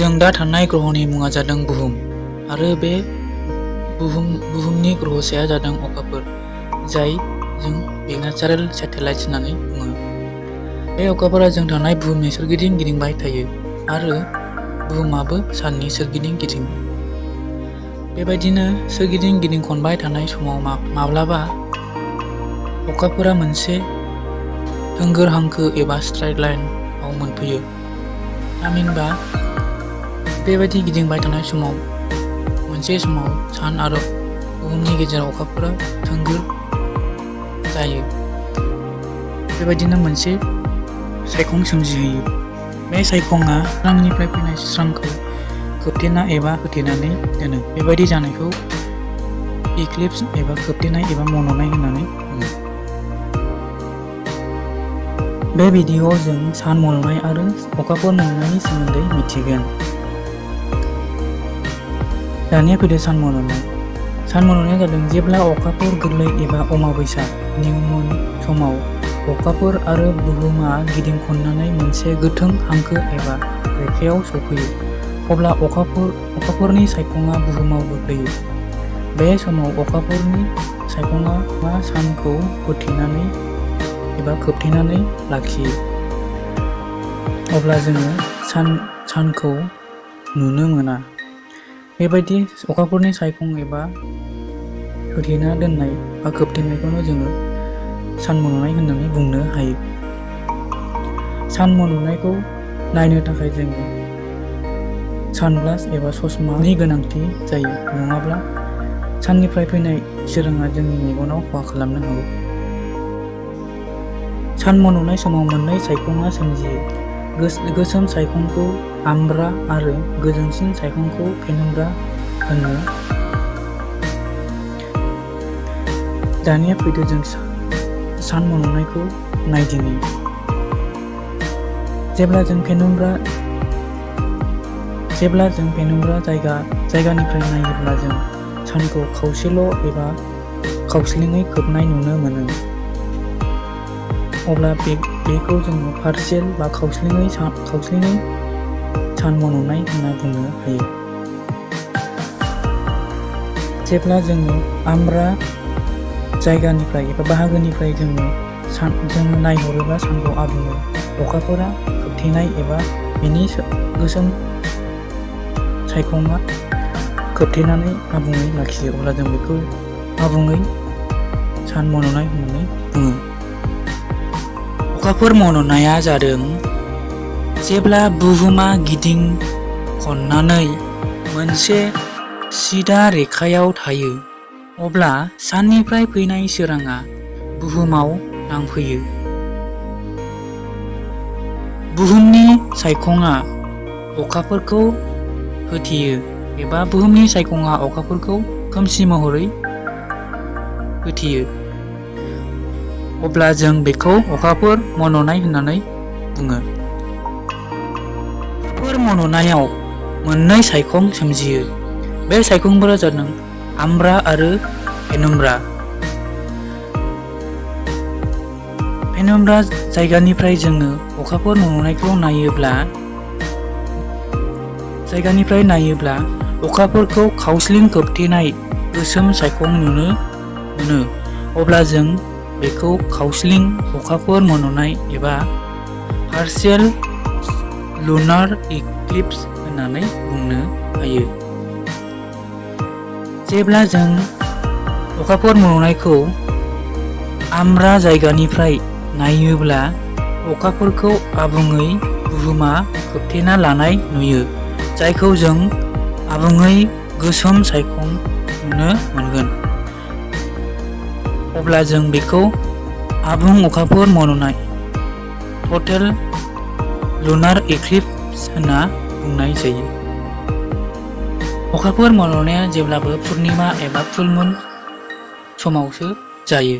जों दा थानाय ग्रहनि मुङा जादों बुहुम आरो बे बुहुमनि ग्रहसाया जादों अखाफोर, जाय जों नेचारेल सेटेलाइट्स होननानै बुङो। बे अखाफोरा जों थानाय बुहुमनि सोरगिदिं गिदिंबाय थायो आरो बुहुमाबो साननि सोरगिदिं गिदिङो। बेबायदिनो सोरगिदिं गिदिं खनबाय थानाय समाव माब्लाबा अखाफोरा मोनसे थोंगोर हांखो एबा स्ट्रेट लाइनआव मोनफैयो। थामहिनबा बेबायदि गिदिंबाय थानाय समाव मोनसे समाव सान आरो बुहुमनि गेजेराव अखाफोरा थोंगोर जायो। बेबायदिनो मोनसे सायखं सोमजिहोयो। बे सायखंआ सोरांनिफ्राय फैनाय स्रांखौ खोबथेना एबा होथेनानै दोनो। बेबायदि जानायखौ इक्लिप्स एबा खोबथेनाय एबा मन'नाय होननानै बुङो। बे भिडिअ'आव जों सान मन'नाय आरो अखाफोर मन'नायनि सोमोन्दै मिथिगोन। दानिया फैदो सान मन'नाय। सान मन'नाया जादों जेब्ला अखाफोर गोरलै एबा अमाबैसा निउ मुन समाव अखाफोर आरो बुहुमा गिदिं खननानै मोनसे गोथों हांखो एबा रेखायाव सौफैयो, अब्ला अखाफोरनि सायखङा बुहुमाव गोग्लैयो। बे समाव अखाफोरनि सायखङा सानखौ होथेनानै एबा खोबथेनानै लाखियो। अब्ला जोङो सानखौ नुनो मोना। बेबायदि अखाफोरनि सायखं एबा होथेना दोननाय बा खोबथेनायखौनो जोङो सान मन'नाय होननानै बुंनो हायो। सान मन'नायखौ नायनो थाखाय जोङो सानग्लास एबा ससमानि गोनांथि जायो, नङाब्ला साननिफ्राय फैनाय सोराङा जोंनि मेगनाव खहा खालामनो हागौ। सान मन'नाय समाव मोननै सायखङा सोमजियो। गोसोम सायखंखौ आम्ब्रा आरो गोजोंसिन सायखंखौ पेनुम्ब्रा होनो। दानिया फैदो जों सान मन'नायखौ नायदिनि। जेब्ला जों पेनुम्ब्रा जायगानिफ्राय नायोब्ला जों सानखौ खावसेल' एबा खावस्लिङै खोबनाय नुनो मोनो। अब्ला बेखौ जोङो पार्शियेल बा खावस्लिङै सान मन'नाय होनना बुंनो हायो। जेब्ला जोङो आम्ब्रा जायगानिफ्राय एबा बाहागोनिफ्राय जोङो नायहरोब्ला सानखौ आबुङै अखाफोरा खोबथेनाय एबा बिनि गोसोम सायखङा खोबथेनानै आबुङै लाखियो, अब्ला जों बेखौ आबुङै सान मन'नाय होननानै बुङो। अखाफोर मन'नाया जादों जेब्ला बुहुमा गिदिं खननानै मोनसे सिदा रेखायाव थायो, अब्ला साननिफ्राय फैनाय सोराङा बुहुमाव नांफैयो। बुहुमनि सायखङा अखाफोरखौ होथेयो एबा बुहुमनि सायखङा अखाफोरखौ खोमसि महरै होथेयो, अब्ला जों बेखौ अखाफोर मन'नाय होननानै बुङो। अखाफोर मन'नायाव मोननै सायखं सोमजियो। बे सायखंफोरा जादों आम्ब्रा आरो पेनुम्ब्रा। पेनुम्ब्रा जायगानिफ्राय जोङो अखाफोर मन'नायखौ नायोब्ला अखाफोरखौ खावस्लिं खोबथेनाय गोसोम सायखं नुनो मोनो, अब्ला जों बेखौ खावस्लिं अखाफोर मन'नाय एबा पार्शियेल लुनार इक्लिप्स होननानै बुंनो हायो। जेब्ला जों अखाफोर मन'नायखौ आम्ब्रा जायगानिफ्राय नायोब्ला अखाफोरखौ आबुङै बुहुमा खोबथेना लानाय नुयो, जायखौ जों आबुङै गोसोम सायखं नुनो मोनगोन। अब्ला जों बेखौ आबुं अखाफोर मन'नाय टटेल लुनार इक्लिप्स होनना बुंनाय जायो। अखाफोर मन'नाया जेब्लाबो पुर्णिमा एबा फुल मुन समावसो जायो।